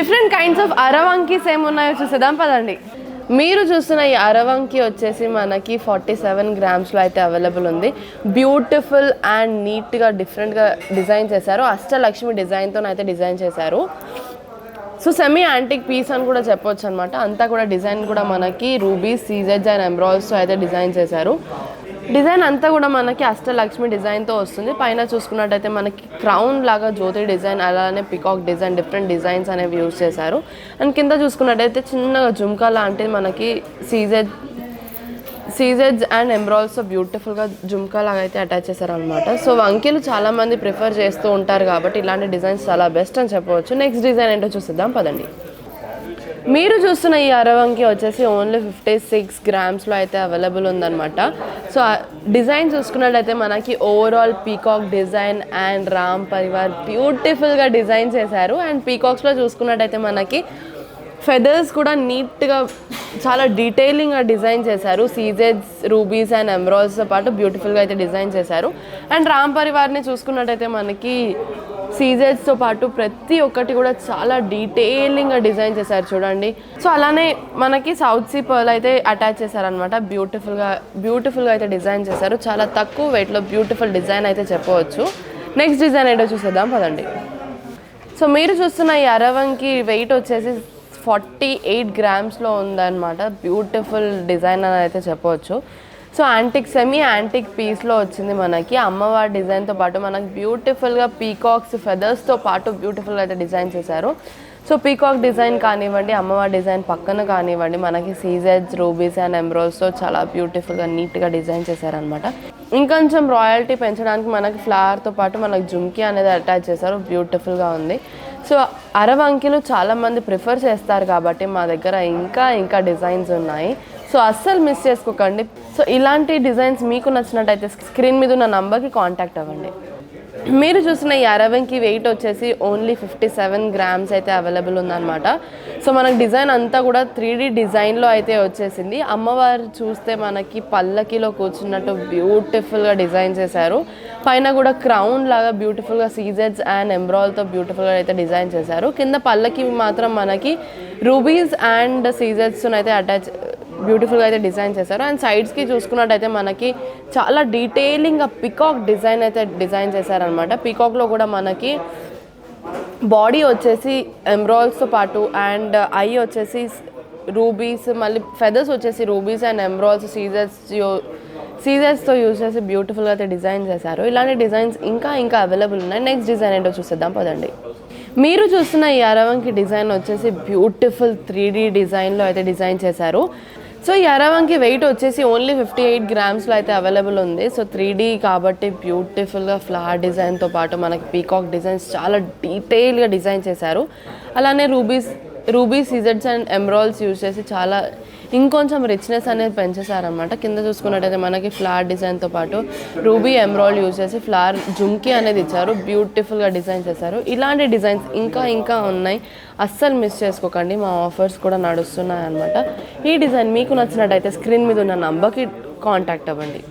Different kinds of అరవంకీస్ ఏమున్నాయో చూసేద్దాం పదండి. మీరు చూస్తున్న ఈ అరవంకి వచ్చేసి మనకి 47 గ్రామ్స్లో అయితే అవైలబుల్ ఉంది. బ్యూటిఫుల్ అండ్ నీట్గా డిఫరెంట్గా డిజైన్ చేశారు. అష్టలక్ష్మి డిజైన్తో అయితే డిజైన్ చేశారు. సో సెమీ యాంటిక్ పీస్ అని కూడా చెప్పొచ్చు అనమాట. అంతా కూడా డిజైన్ కూడా మనకి రూబీస్, సీజెడ్స్ అండ్ ఎంబ్రాయిడరీస్తో అయితే డిజైన్ చేశారు. డిజైన్ అంతా కూడా మనకి అష్టలక్ష్మి డిజైన్తో వస్తుంది. పైన చూసుకున్నట్టయితే మనకి క్రౌన్ లాగా జ్యోతి డిజైన్, అలానే పికాక్ డిజైన్, డిఫరెంట్ డిజైన్స్ అనేవి యూజ్ చేశారు. అండ్ కింద చూసుకున్నట్టయితే చిన్నగా జుమ్కా లాంటిది మనకి సీజెడ్స్ అండ్ ఎంబ్రాయిడరీస్తో బ్యూటిఫుల్గా జుమ్కా లాగా అయితే అటాచ్ చేశారు అనమాట. సో వంకీలు చాలామంది ప్రిఫర్ చేస్తూ ఉంటారు కాబట్టి ఇలాంటి డిజైన్స్ చాలా బెస్ట్ అని చెప్పవచ్చు. నెక్స్ట్ డిజైన్ ఏంటో చూసిద్దాం పదండి. మీరు చూస్తున్న ఈ అరవంకి వచ్చేసి ఓన్లీ 56 గ్రామ్స్లో అయితే అవైలబుల్ ఉందన్నమాట. సో డిజైన్ చూసుకున్నట్టయితే మనకి overall peacock design and Ram Parivar బ్యూటిఫుల్గా డిజైన్ చేశారు. అండ్ పీకాక్స్లో చూసుకున్నట్టయితే మనకి ఫెదర్స్ కూడా నీట్గా చాలా డీటెయిలింగ్గా డిజైన్ చేశారు. సీజెడ్స్, రూబీస్ అండ్ ఎంబ్రాయిడరీస్తో పాటు బ్యూటిఫుల్గా అయితే డిజైన్ చేశారు. అండ్ రామ్ పరివార్ని చూసుకున్నట్టయితే మనకి సీజెడ్స్తో పాటు ప్రతి ఒక్కటి కూడా చాలా డీటెయిలింగ్గా డిజైన్ చేశారు చూడండి. సో అలానే మనకి సౌత్ సీ పర్ల్ అయితే అటాచ్ చేశారనమాట. బ్యూటిఫుల్గా అయితే డిజైన్ చేశారు. చాలా తక్కువ వెయిట్లో బ్యూటిఫుల్ డిజైన్ అయితే చెప్పవచ్చు. నెక్స్ట్ డిజైన్ ఏంటో చూసేద్దాం పదండి. సో మీరు చూస్తున్న ఈ అరవంకి వెయిట్ వచ్చేసి 48 గ్రామ్స్లో ఉందన్నమాట. బ్యూటిఫుల్ డిజైన్ అని అయితే చెప్పవచ్చు. సో సెమీ యాంటిక్ పీస్లో వచ్చింది మనకి. అమ్మవారి డిజైన్తో పాటు మనకి బ్యూటిఫుల్గా పీకాక్స్, ఫెదర్స్తో పాటు బ్యూటిఫుల్గా అయితే డిజైన్ చేశారు. సో పీకాక్ డిజైన్ కానివ్వండి, అమ్మవారి డిజైన్ పక్కన కానివ్వండి, మనకి సీజెడ్స్, రూబీస్ అండ్ ఎంబ్రాయిడరీస్తో చాలా బ్యూటిఫుల్గా నీట్గా డిజైన్ చేశారనమాట. ఇంకొంచెం రాయల్టీ పెంచడానికి మనకి ఫ్లవర్తో పాటు మనకి జుమ్కీ అనేది అటాచ్ చేశారు. బ్యూటిఫుల్గా ఉంది. సో అరవంకిలు చాలామంది ప్రిఫర్ చేస్తారు కాబట్టి మా దగ్గర ఇంకా డిజైన్స్ ఉన్నాయి. సో అస్సలు మిస్ చేసుకోకండి. సో ఇలాంటి డిజైన్స్ మీకు నచ్చినట్టయితే స్క్రీన్ మీద ఉన్న నంబర్కి కాంటాక్ట్ అవ్వండి. మీరు చూసిన ఈ అరవంకి వెయిట్ వచ్చేసి ఓన్లీ 57 గ్రామ్స్ అయితే అవైలబుల్ ఉందన్నమాట. సో మనకి డిజైన్ అంతా కూడా 3D డిజైన్లో అయితే వచ్చేసింది. అమ్మవారు చూస్తే మనకి పల్లకిలో కూర్చున్నట్టు బ్యూటిఫుల్గా డిజైన్ చేశారు. పైన కూడా క్రౌన్ లాగా బ్యూటిఫుల్గా సీజెడ్స్ అండ్ ఎంబ్రాయిడరీతో బ్యూటిఫుల్గా అయితే డిజైన్ చేశారు. కింద పల్లకి మాత్రం మనకి రూబీస్ అండ్ సీజెడ్స్ అయితే బ్యూటిఫుల్గా అయితే డిజైన్ చేశారు. అండ్ సైడ్స్కి చూసుకున్నట్టయితే మనకి చాలా డీటెయిలింగ్గా పికాక్ డిజైన్ అయితే డిజైన్ చేశారనమాట. పీకాక్లో కూడా మనకి బాడీ వచ్చేసి ఎంబ్రాయిడరీస్తో పాటు అండ్ ఐ వచ్చేసి రూబీస్, మళ్ళీ ఫెదర్స్ వచ్చేసి రూబీస్ అండ్ ఎంబ్రాయిడరీస్, సీజెడ్స్తో యూజ్ చేసి బ్యూటిఫుల్గా అయితే డిజైన్ చేశారు. ఇలాంటి డిజైన్స్ ఇంకా అవైలబుల్ ఉన్నాయి. నెక్స్ట్ డిజైన్ ఏంటో చూసేద్దాం పదండి. మీరు చూస్తున్న ఈ అరవంకి డిజైన్ వచ్చేసి బ్యూటిఫుల్ 3D డిజైన్లో అయితే డిజైన్ చేశారు. సో ఈ అరవంకి వెయిట్ వచ్చేసి ఓన్లీ 58 గ్రామ్స్లో అయితే అవైలబుల్ ఉంది. సో 3D కాబట్టి బ్యూటిఫుల్గా ఫ్లవర్ డిజైన్తో పాటు మనకి పీకాక్ డిజైన్స్ చాలా డీటెయిల్గా డిజైన్ చేశారు. అలానే రూబీస్, సీజెడ్స్ అండ్ ఎంబ్రాయిడరీస్ యూజ్ చేసి చాలా ఇంకొంచెం రిచ్నెస్ అనేది పెంచేశారనమాట. కింద చూసుకున్నట్టయితే మనకి ఫ్లవర్ డిజైన్తో పాటు రూబీ ఎంబ్రాయిడరీ యూజ్ చేసి ఫ్లవర్ జుమ్కీ అనేది ఇచ్చారు. బ్యూటిఫుల్గా డిజైన్ చేశారు. ఇలాంటి డిజైన్స్ ఇంకా ఉన్నాయి. అస్సలు మిస్ చేసుకోకండి. మా ఆఫర్స్ కూడా నడుస్తున్నాయి అనమాట. ఈ డిజైన్ మీకు నచ్చినట్టయితే స్క్రీన్ మీద ఉన్న నంబర్కి కాంటాక్ట్ అవ్వండి.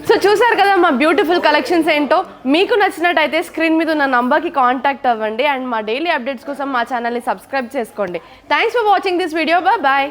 సో చూసారు కదా మా బ్యూటిఫుల్ కలెక్షన్స్ ఏంటో. మీకు నచ్చినట్టయితే స్క్రీన్ మీద ఉన్న నంబర్కి కాంటాక్ట్ అవ్వండి. అండ్ మా డైలీ అప్డేట్స్ కోసం మా ఛానల్ని సబ్స్క్రైబ్ చేసుకోండి. Thanks for watching this video. Bye.